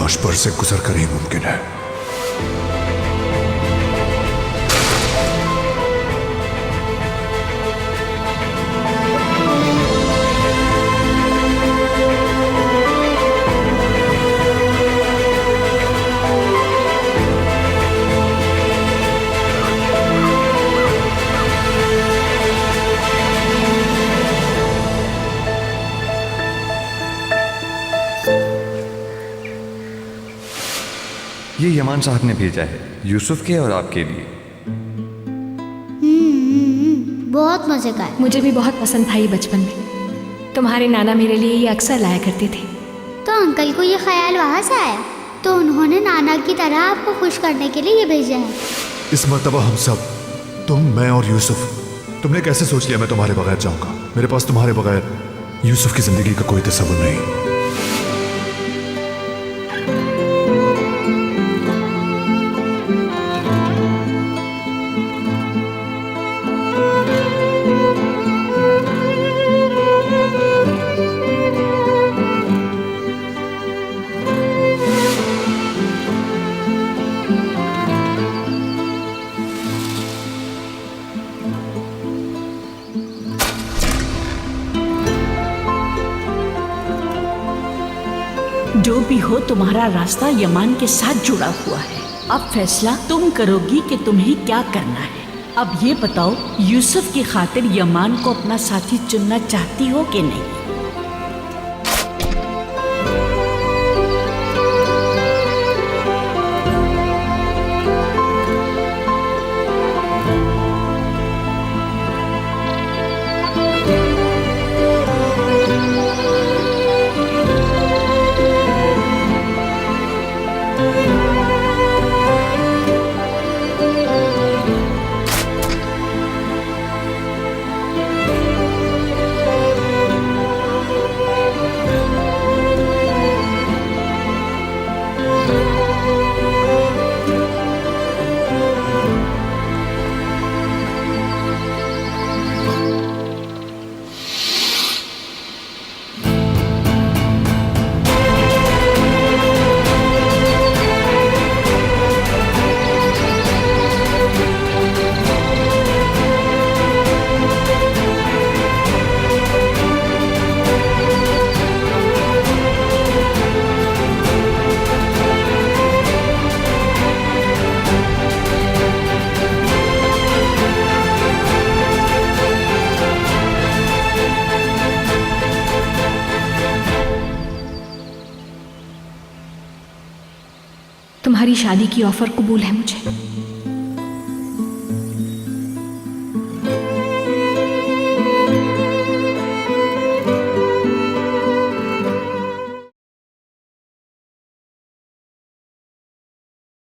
लाश पर से गुजर कर ही मुमकिन है। ये यमान साहब ने भेजा है, यूसुफ के और आपके लिए। बहुत मजे का है। मुझे भी बहुत पसंद था ये बचपन में। तुम्हारे नाना मेरे लिए ये अक्सर लाया करते थे। तो अंकल को ये ख्याल वहाँ से आया, तो उन्होंने नाना की तरह आपको खुश करने के लिए ये भेजा है। इस मर्तबा हम सब, तुम, मैं और यूसुफ, तुमने कैसे सोच लिया मैं तुम्हारे बगैर जाऊंगा? मेरे पास तुम्हारे बगैर यूसुफ की जिंदगी का कोई तस्वुर नहीं। जो भी हो, तुम्हारा रास्ता यमान के साथ जुड़ा हुआ है। अब फैसला तुम करोगी कि तुम्हें क्या करना है। अब ये बताओ, यूसुफ की खातिर यमान को अपना साथी चुनना चाहती हो कि नहीं? तुम्हारी शादी की ऑफर कबूल है मुझे।